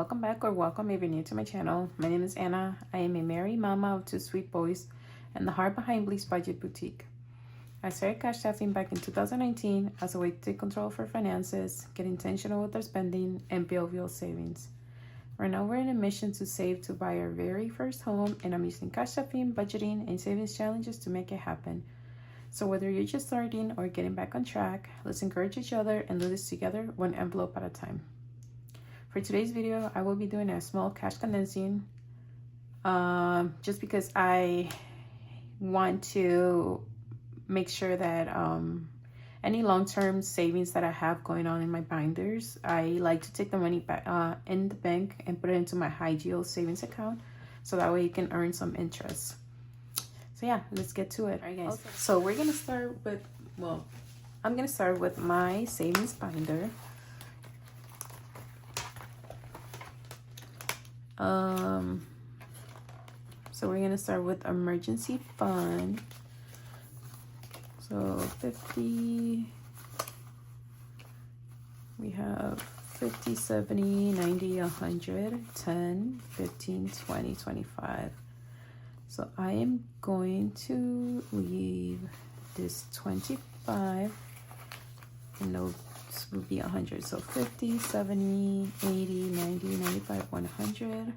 welcome back or welcome if you're new to my channel. My name is Anna. I am a married mama of two sweet boys and the heart behind Bliss Budget Boutique. I started cash staffing back in 2019 as a way to take control of our finances, get intentional with our spending, and build real savings. Right now we're in a mission to save to buy our very first home, and I'm using cash staffing, budgeting, and savings challenges to make it happen. So whether you're just starting or getting back on track, let's encourage each other and do this together, one envelope at a time. For today's video, I will be doing a small cash condensing just because I want to make sure that any long-term savings that I have going on in my binders, I like to take the money back in the bank and put it into my high yield savings account so that way you can earn some interest. So yeah, let's get to it. All right, guys. So we're gonna start with, well, I'm gonna start with my savings binder. So we're gonna start with emergency fund. So 50, we have 50, 70, 90, 100, 10, 15, 20, 25. So I am going to leave this 25 and those will be 100. So 50, 70, 80, 90, 95, 100.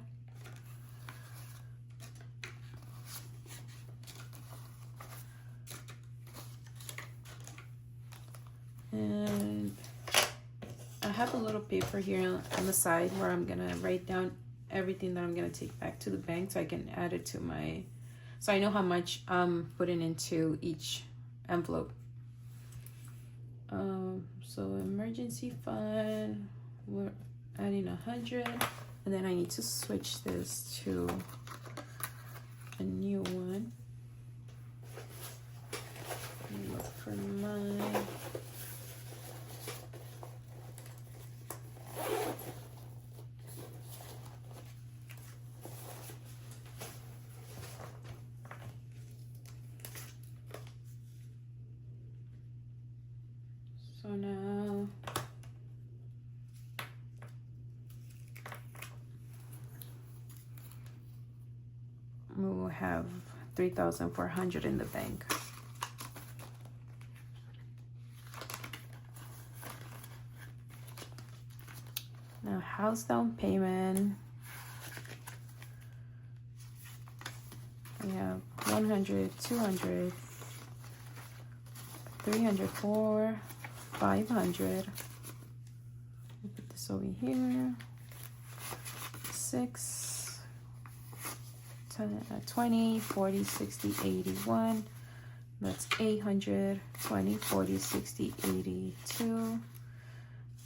And I have a little paper here on the side where I'm gonna write down everything that I'm gonna take back to the bank so I can add it to my, so I know how much I'm putting into each envelope. So emergency fund, we're adding 100, and then I need to switch this to a new one. Look for mine. So now we will have 3,400 in the bank. Now house down payment, we have 100, 200, 300, 400, 500. We'll put this over here. 6, 10, 20, 40, 60, 81. That's 800. 20, 40, 60, 82.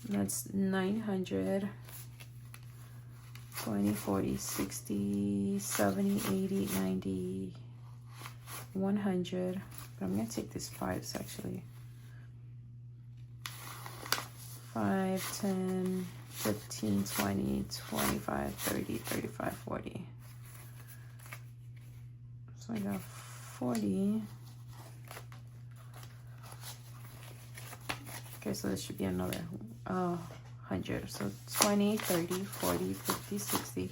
That's 900. 20, 40, 60, 70, 80, 90, 100. But I'm going to take this 5s actually. 5, 10, 15, 20, 25, 30, 35, 40. So I got 40. Okay, so this should be another 100. So 20, 30, 40, 50, 60,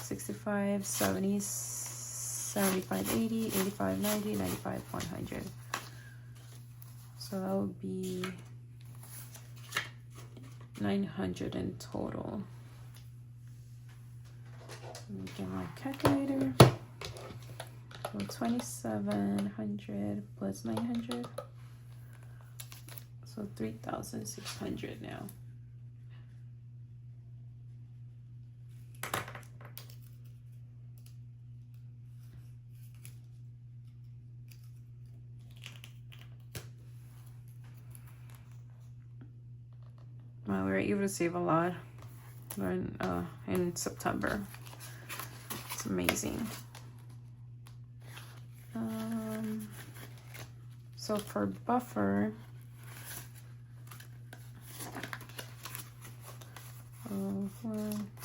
65, 70, 75, 80, 85, 90, 95, 100. So that would be 900 in total. Let me get my calculator. So 2,700 plus 900. So 3,600 now. Well, we were able to save a lot in September. It's amazing. So for buffer,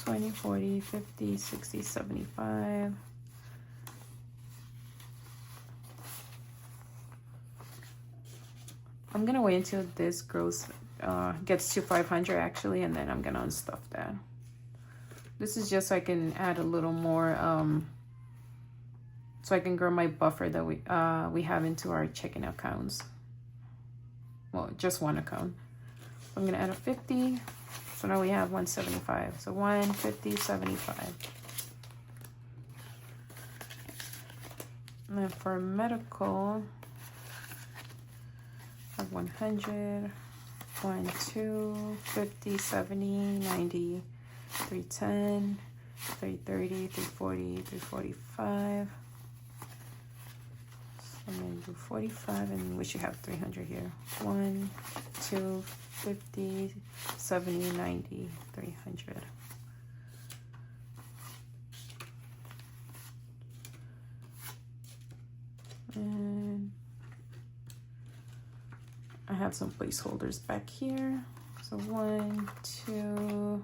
20, 40, 50, 60, 75. I'm gonna wait until this grows gets to 500 actually, and then I'm gonna unstuff that. This is just so I can add a little more, so I can grow my buffer that we have into our checking accounts. Well, just one account. So I'm gonna add a 50. So now we have 175. So 150, 75. And then for medical, I have 100, 1, 2, 50, 70, 90, 310, 330, 340, 345. So I'm gonna do 45, and we should have 300 here. 1, 2, 50, 70, 90, 300. And I have some placeholders back here. So 1, 2,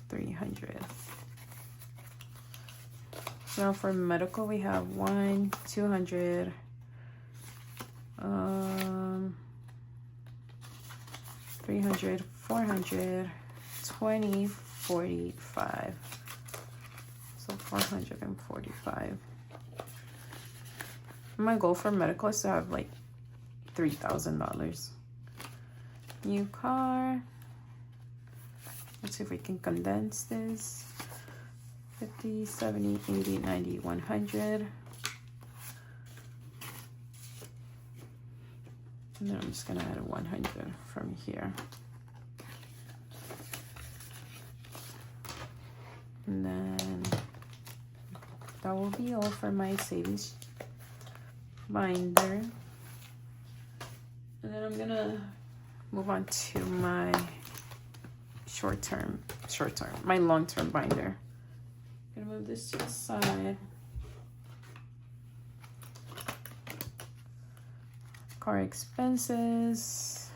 300. Now for medical, we have 1, 200, 300, 400, 20, 45. So 445. My goal for medical is to have like $3,000. New car. Let's see if we can condense this. 50, 70, 80, 90, 100. And then I'm just gonna add a 100 from here. And then that will be all for my savings binder. And then I'm gonna move on to my my long-term binder. I'm gonna move this to the side. Car expenses.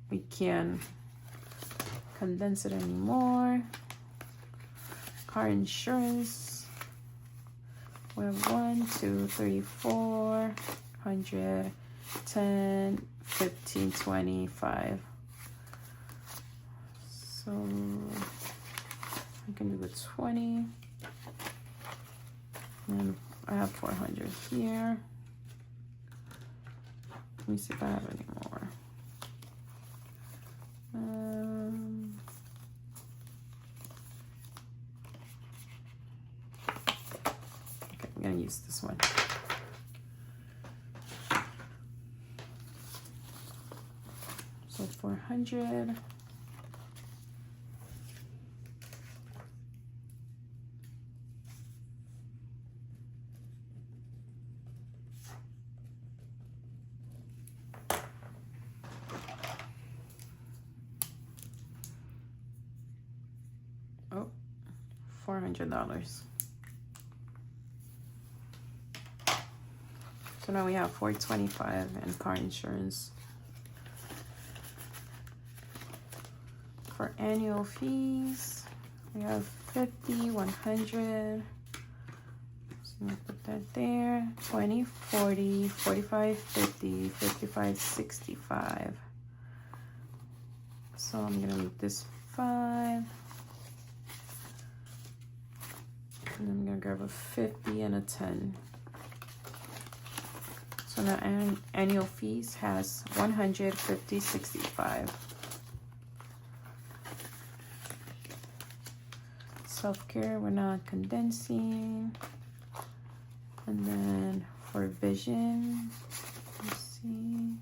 We can't condense it anymore. Car insurance. We have 1, 2, 3, 4, 100, 10, 15, 25. So I can do the 20. And I have 400 here. Let me see if I have any more. Okay, I'm gonna use this one. So 400. Oh, $400. So now we have $425 in car insurance. For annual fees, we have 50, 100. So I'm gonna put that there. 20, 40, 45, 50, 55, 65. So I'm gonna leave this 5. And I'm gonna grab a 50 and a 10. So now annual fees has 150, 65. Self-care, we're not condensing. And then for vision, let's see,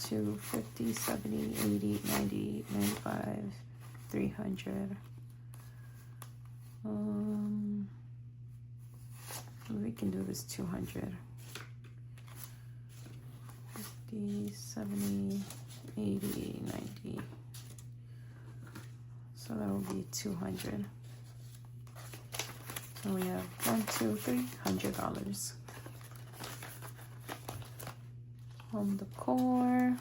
250, 70, 80, 90, 95, 300. We can do this 200. 50, 70, 80, 90. So that will be 200. So we have $300. Home decor.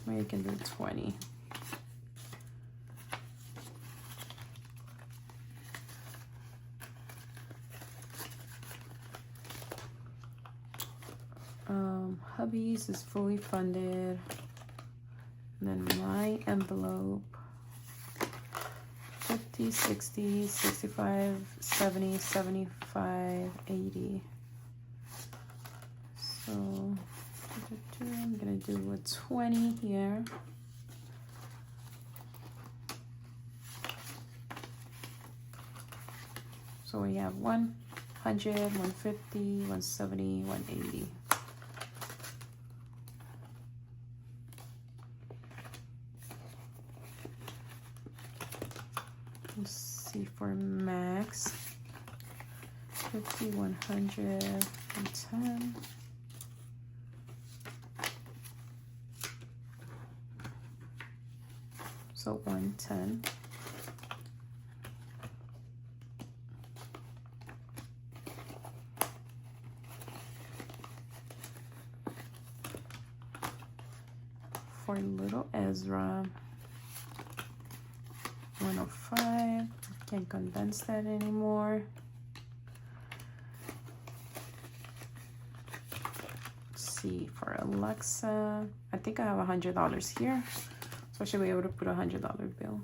We can do 20. Hubby's is fully funded. And then my envelope, 50, 60, 65, 70, 75, 80. So I'm gonna do a 20 here. So we have 100, 150, 170, 180. Let's see for max. 50, 100, 110. So 110. For little Ezra, 105. Can't condense that anymore. Let's see for Alexa. I think I have $100 here, so I should be able to put a $100 bill.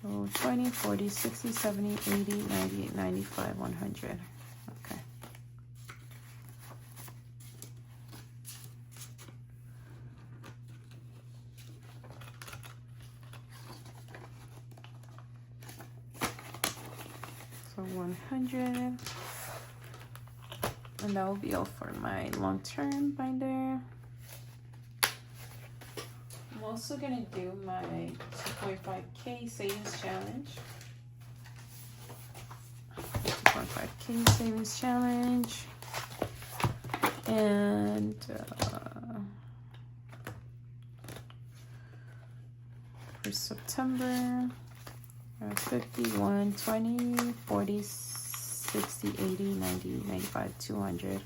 So 20, 40, 60, 70, 80, 90, 95, 100. Okay. So 100, and that will be all for my long-term binder. I'm also gonna do my 2.5K savings challenge. 2.5K savings challenge, and for September. 50, 1, 20, 40, 60, 80, 90, 95, 200.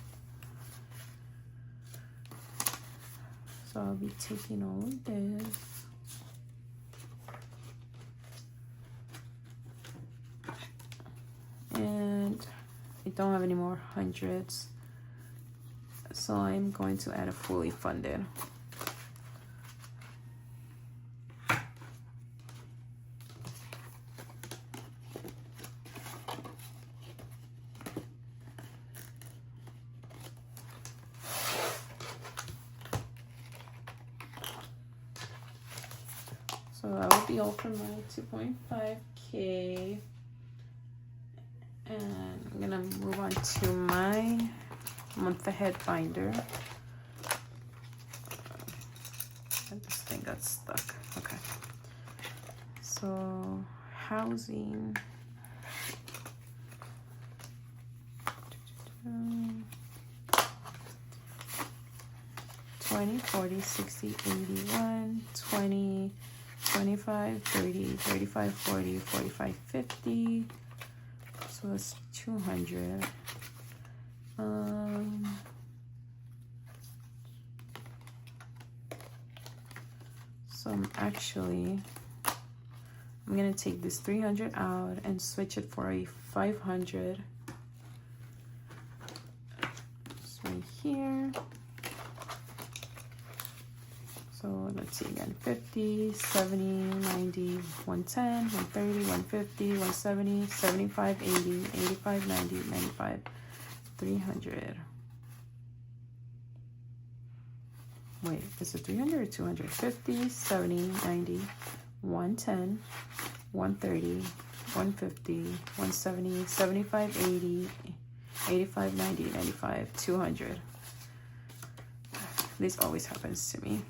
So I'll be taking all of this. And I don't have any more hundreds. So I'm going to add a fully funded. So that will be all for my 2.5K. And I'm gonna move on to my month ahead binder. This thing got stuck. Okay. So housing. 20, 40, 60, 81, 20, 25, 30, 35, 40, 45, 50. So that's 200. So I'm gonna take this 300 out and switch it for a 500. It's right here. So let's see again, 50, 70, 90, 110, 130, 150, 170, 75, 80, 85, 90, 95, 300. Wait, is it 300 or 200? 50, 70, 90, 110, 130, 150, 170, 75, 80, 85, 90, 95, 200. This always happens to me.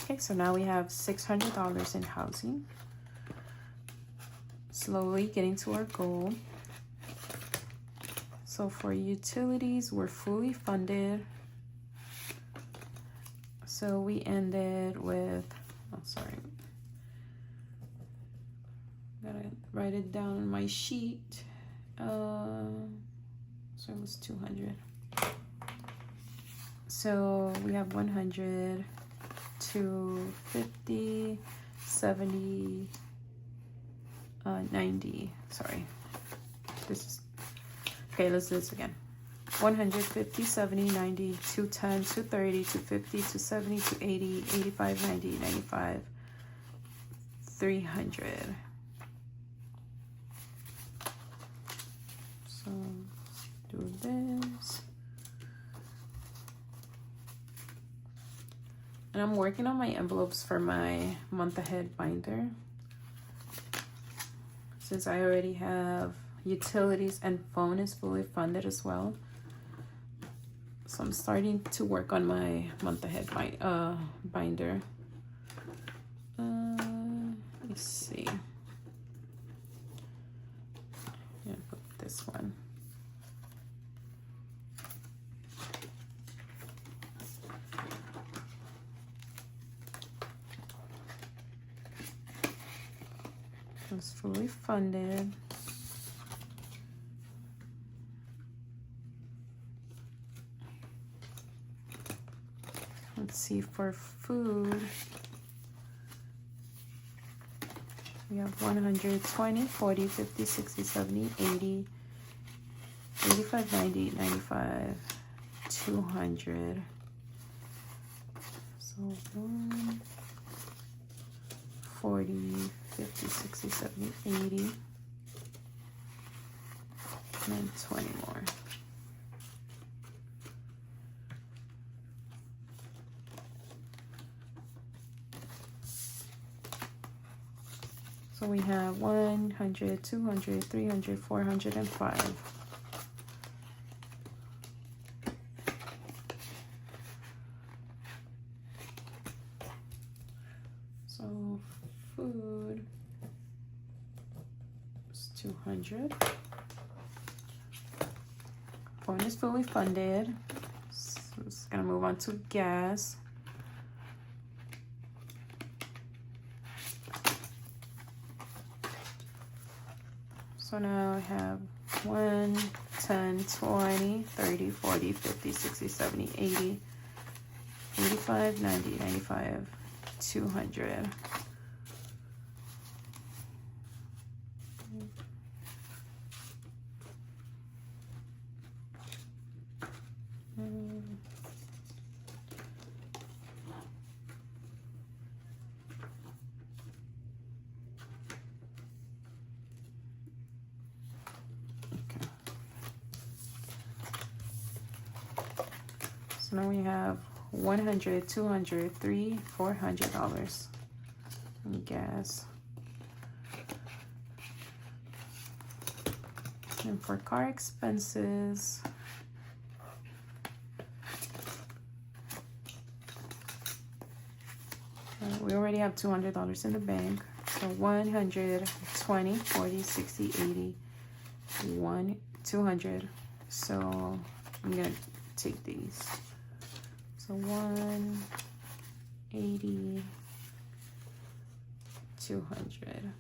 Okay, so now we have $600 in housing. Slowly getting to our goal. So for utilities, we're fully funded. So we ended with, oh, sorry. Gotta write it down on my sheet. So it was 200. So we have 100. 50, 70, 90, sorry. This is, okay, let's do this again. 150, 70, 90, 210, 230, 250, 270, 280, 85, 90, 95, 300. So do this. And I'm working on my envelopes for my month ahead binder. Since I already have utilities and phone is fully funded as well. So I'm starting to work on my month ahead binder. Let's see. Yeah, put this one. It's fully funded. Let's see, for food, we have 120, 40, 50, 60, 70, 80, 85, 90, 95, 200. So 1, 40, 50, 60, 70, 80, and 20 more. So we have 100, 200, 300, 405. So food is 200. Phone is fully funded. So it's gonna move on to gas. So now I have 1, 10, 20, 30, 40, 50, 60, 70, 80, 85, 90, 95, 200. So now we have 100, 200, 300, $400 in gas. And for car expenses, we already have $200 in the bank. So 100, 20, 40, 60, 80, 200. So I'm gonna take these. So 180, 200.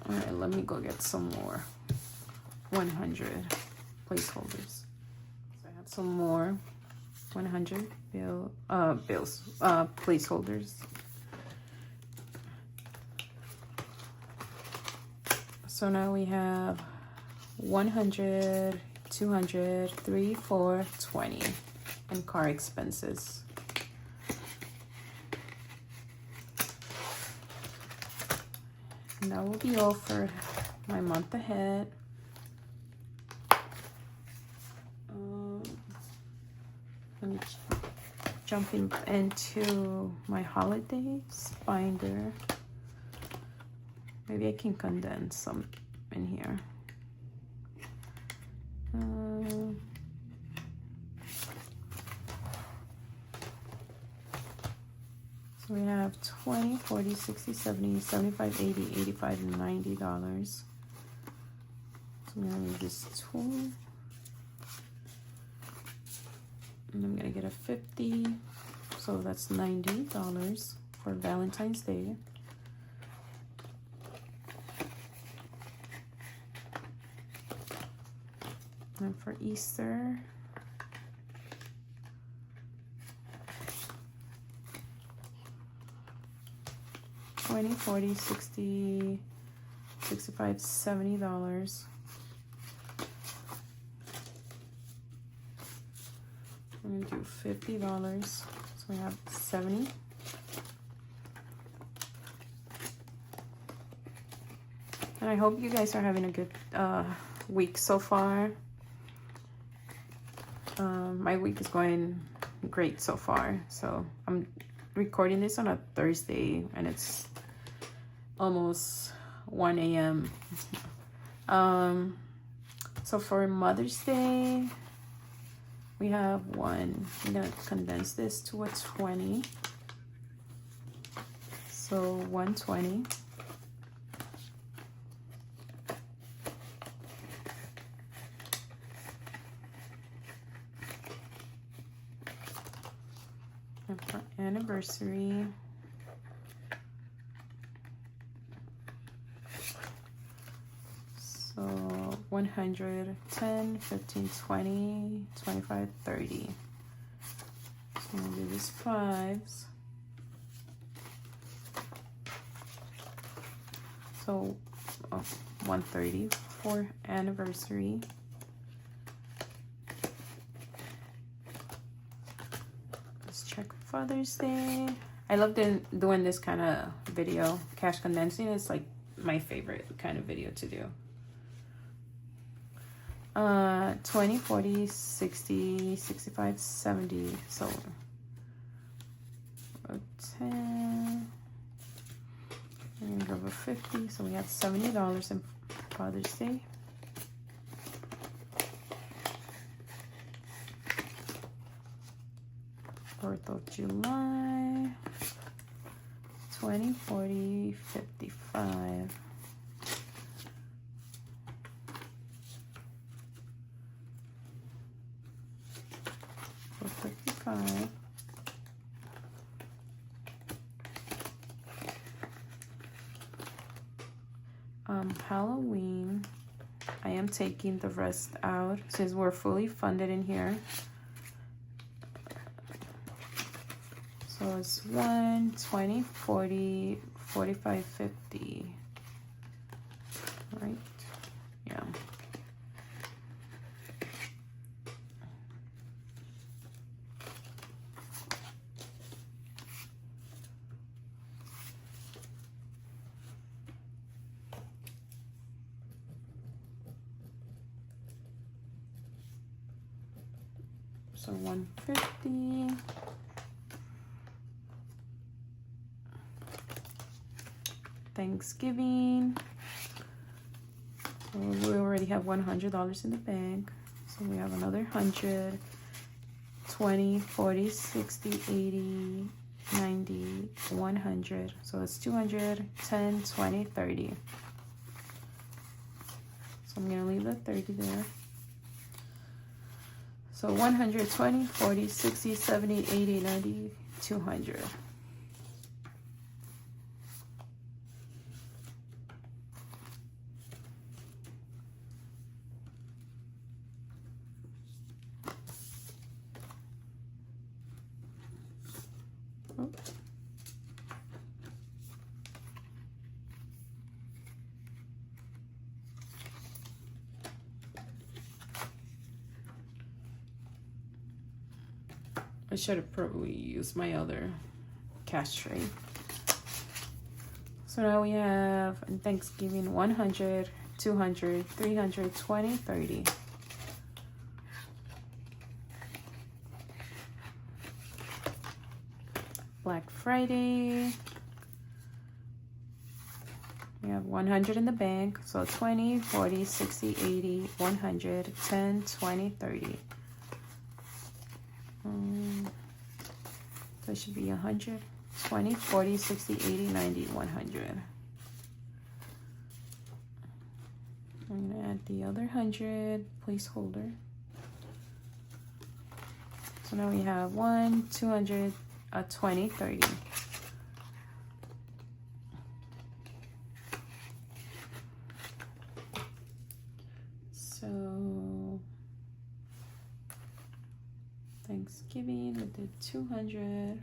All right, let me go get some more 100 placeholders. So I have some more 100 placeholders. So now we have 100, 200, 3, 4, 20 and car expenses. And that will be all for my month ahead. Let me jump into my holidays binder. Maybe I can condense some in here. So we have 20, 40, 60, 70, 75, 80, 85, and $90. So I'm gonna use this tool. And I'm gonna get a 50, so that's $90 for Valentine's Day. And for Easter, $20, $40, $60, $65, $70. I'm gonna do $50. So we have 70. And I hope you guys are having a good week so far. My week is going great so far. So I'm recording this on a Thursday and it's almost 1 a.m. So for Mother's Day, we have one. I'm gonna condense this to a 20. So 120. And for anniversary, so 100, 10, 15, 20, 25, 30. So I'm gonna do this fives. So 130 for anniversary. Let's check Father's Day. I love doing this kind of video. Cash condensing is like my favorite kind of video to do. 20, 40, 60, 65, 70. So 10. I'm gonna go over 50. So we have $70 in Father's Day. Fourth of July. 20, 40, 55. So 55. Halloween, I am taking the rest out since we're fully funded in here. So it's 1, 20, 40, 45, 50. Right? Yeah. So 150. Thanksgiving. So we already have $100 in the bank. So we have another 100, 20, 40, 60, 80, 90, 100. So it's 200, 10, 20, 30. So I'm gonna leave the 30 there. So 120, 40, 60, 70, 80, 90, 200. I should have probably used my other cash tray. So now we have in Thanksgiving 100, 200, 300, 20, 30. Black Friday. We have 100 in the bank. So 20, 40, 60, 80, 100, 10, 20, 30. So it should be 100, 20, 40, 60, 80, 90, 100. I'm going to add the other 100 placeholder. So now we have 1, 200, 20, 30. So Thanksgiving, we did 200.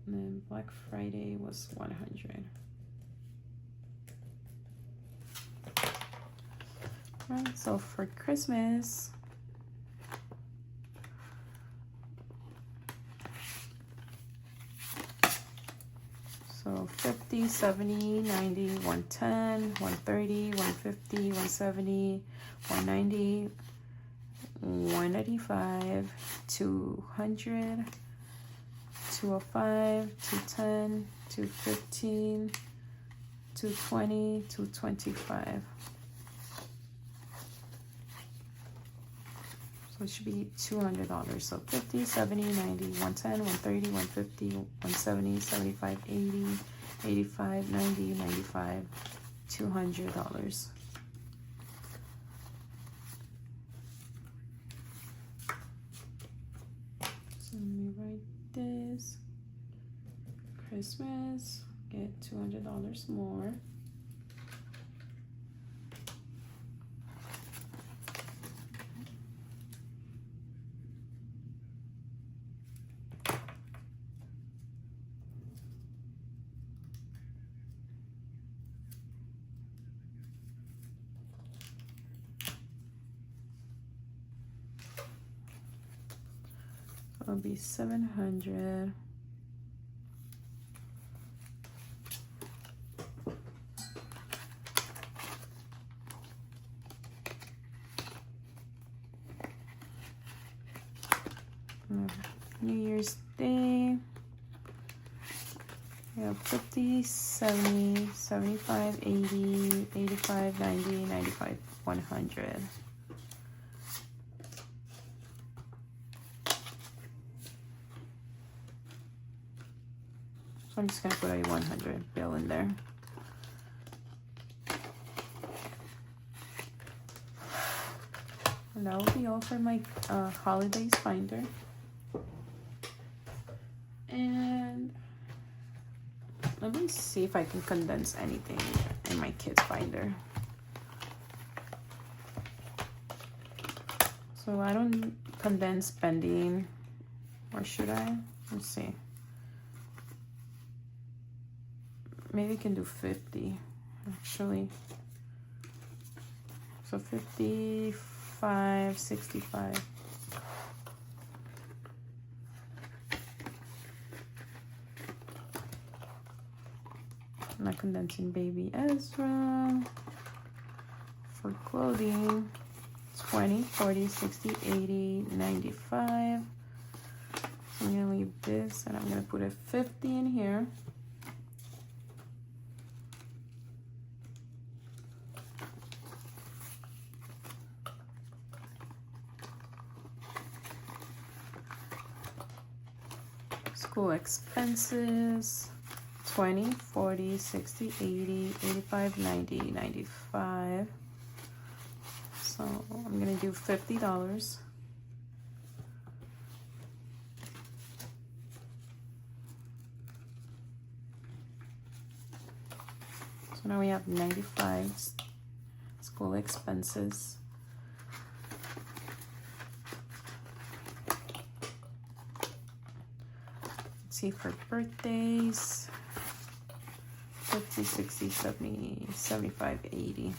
And then Black Friday was 100. Alright, so for Christmas, so 50, 70, 90, 110, 130, 150, 170, 190, 185, 200, 205, 210, 215, 220, 225. So it should be $200. So 50, 70, 90, 110, 130, 150, 170, 75, 80, 85, 90, 95, $200. So let me write this. Christmas, get $200 more. It'll be 700. New Year's Day. We have 50, 70, 75, 80, 85, 90, 95, 100. So I'm just gonna put a 100 bill in there. And that will be all for my holidays binder. And let me see if I can condense anything in my kids binder. So I don't condense spending, or should I? Let's see. Maybe I can do 50, actually. So 55, 65. I'm not condensing baby Ezra. For clothing, 20, 40, 60, 80, 95. So I'm gonna leave this and I'm gonna put a 50 in here. School expenses, 20, 40, 60, 80, 85, 90, 95. So I'm gonna do $50. So now we have 95 school expenses. For birthdays, 50, 60, 70, 75, 80.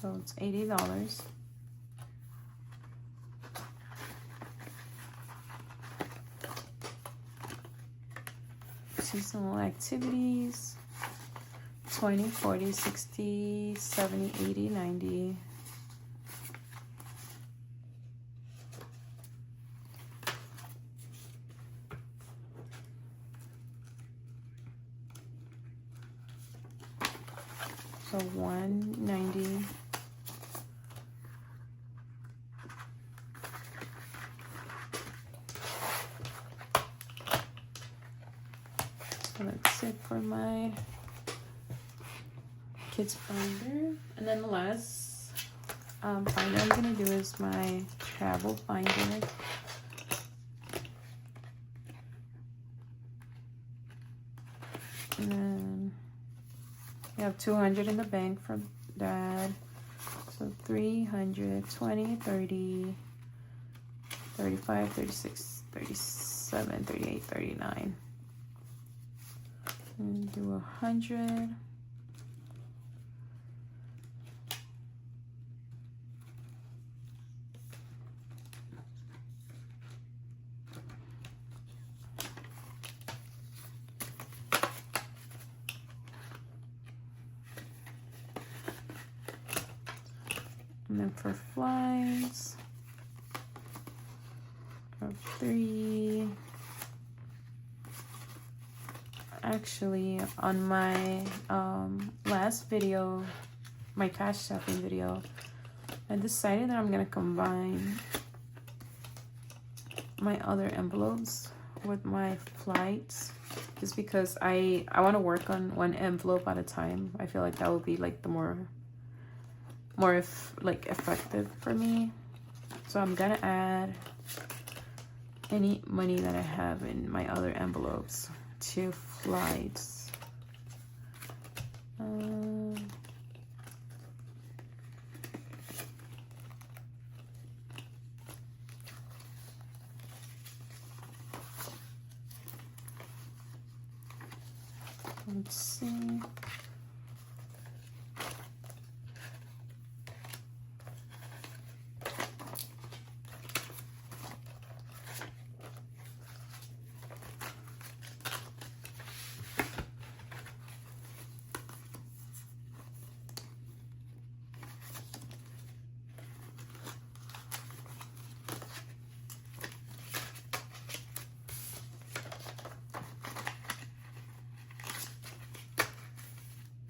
So it's $80. Seasonal activities. 20, 40, 60, 70, 80, 90. So 190. So that's it for my kids binder. And then the last binder I'm gonna do is my travel binder. And then we have 200 in the bank from Dad. So 300, 20, 30, 35, 36, 37, 38, 39. And do 100. And then for flights, of 3. Actually, on my last video, my cash stuffing video, I decided that I'm gonna combine my other envelopes with my flights, just because I want to work on one envelope at a time. I feel like that would be like the more effective for me. So I'm gonna add any money that I have in my other envelopes to flights. Let's see.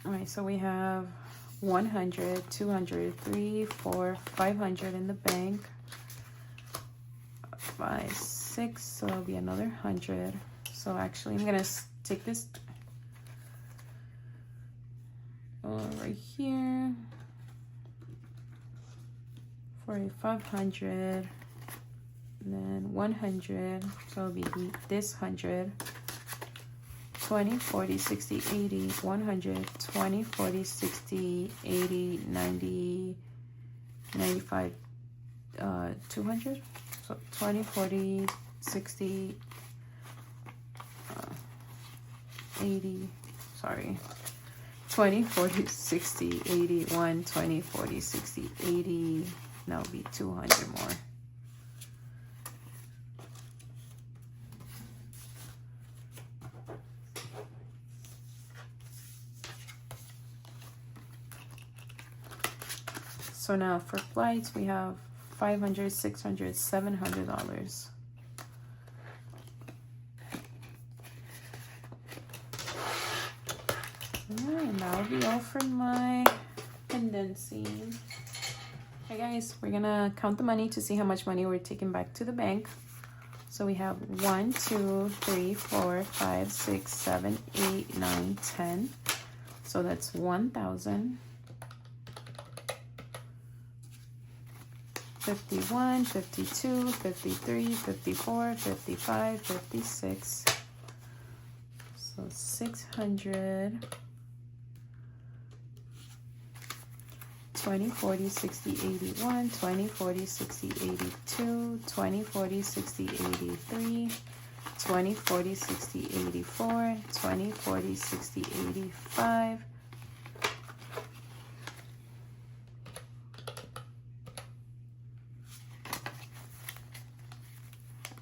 Alright, so we have 100, 200, 3, 4, 500 in the bank. 5, 6, so it'll be another 100. So actually, I'm gonna take this right here for a 500, then 100. So it'll be this 100. 20, 40, 60, 80, 100, 20, 40, 60, 80, 90, 95, 200. So 20, 40, 60, 80, sorry. 20, 40, 60, 81, 20, 40, 60, 80. That'll be 200 more. So now for flights, we have $500, $600, $700. And that'll be all for my condensing. Okay guys, we're gonna count the money to see how much money we're taking back to the bank. So we have 1, 2, 3, 4, 5, 6, 7, 8, 9, 10. So that's 1,000. 51, 52, 53, 54, 55, 56. So 600. 20, 40, 60, 81, 20, 40, 60, 82, 20, 40, 60, 83, 20, 40, 60, 84, 20, 40, 60, 85,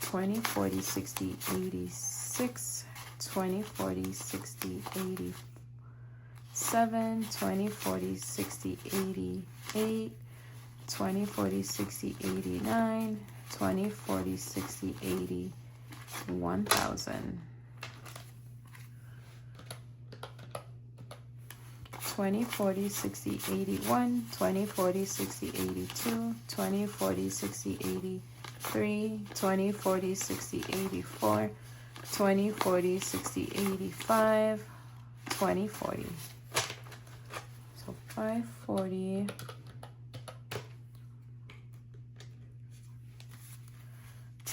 20, 40, 60, 86, 20, 40, 60, 87, 20, 40, 60, 88, 20, 40, 60, 89, 20, 40, 60, 80, 1,000. 20, 40, 60, 81, 20, 40, 60, 82, 20, 40, 60, 83, 20, 40, 60, 84, 20, 40, 60, 85, 20, 40. So 540,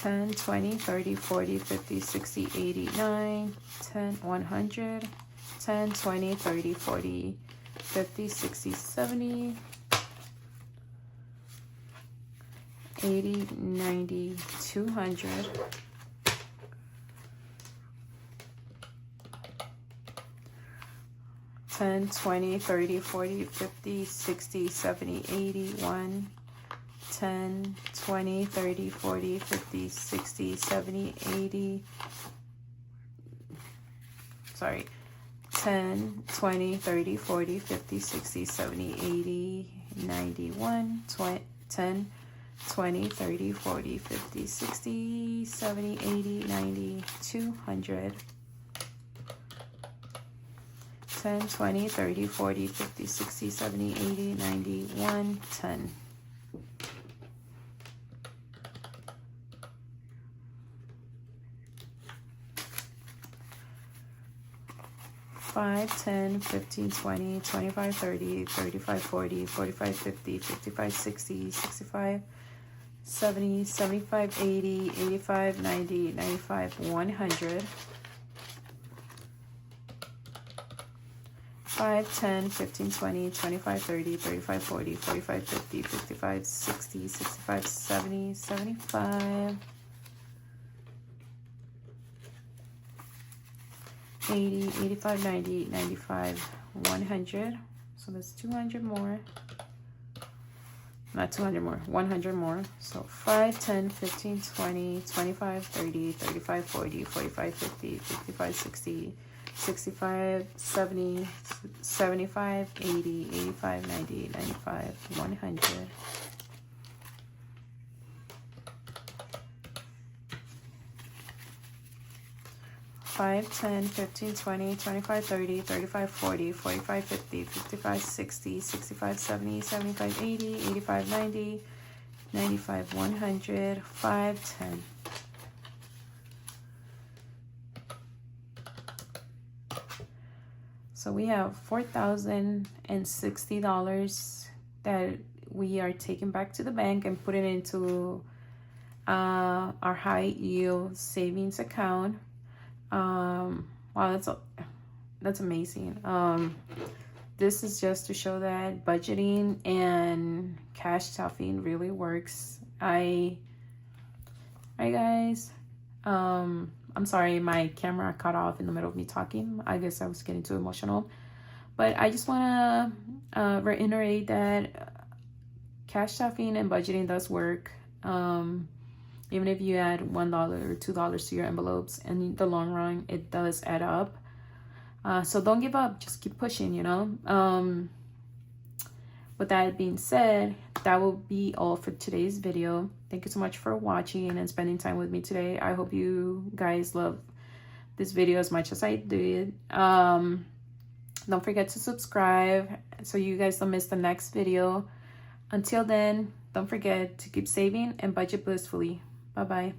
10, 20, 30, 40, 50, 60, 80, 9, 10, 100, 10, 20, 30, 40, 50, 60, 70, 80, 90, 200, 10, 20, 30, 40, 50, 60, 70, 80, 1, 10, 20, 30, 40, 50, 60, 70, 80, sorry, 10, 20, 30, 40, 50, 60, 70, 80, 91, 20, 10, 20, 30, 40, 50, 60, 70, 80, 90, 200, 10, 20, 30, 40, 50, 60, 70, 80, 90, 110. 5, 10, 15, 20, 25, 30, 35, 40, 45, 50, 55, 60, 65, 70, 75, 80, 85, 90, 95, 100. 5, 10, 15, 20, 25, 30, 35, 40, 45, 50, 55, 60, 65, 70, 75, 80, 85, 90, 95, 100. So that's 200 more. Not 200 more, 100 more. So 5, 10, 15, 20, 25, 30, 35, 40, 45, 50, 55, 60, 65, 70, 75, 80, 85, 90, 95, 100. 5, 10, 15, 20, 25, 30, 35, 40, 45, 50, 55, 60, 65, 70, 75, 80, 85, 90, 95, 100, 5, 10. So we have $4,060 that we are taking back to the bank and putting into our high yield savings account. Wow, that's amazing. This is just to show that budgeting and cash stuffing really works. Hi guys. I'm sorry, my camera cut off in the middle of me talking. I guess I was getting too emotional. But I just want to reiterate that cash stuffing and budgeting does work. Even if you add $1 or $2 to your envelopes, in the long run, it does add up. So don't give up. Just keep pushing, you know. With that being said, that will be all for today's video. Thank you so much for watching and spending time with me today. I hope you guys love this video as much as I did. Don't forget to subscribe so you guys don't miss the next video. Until then, don't forget to keep saving and budget blissfully. Bye-bye.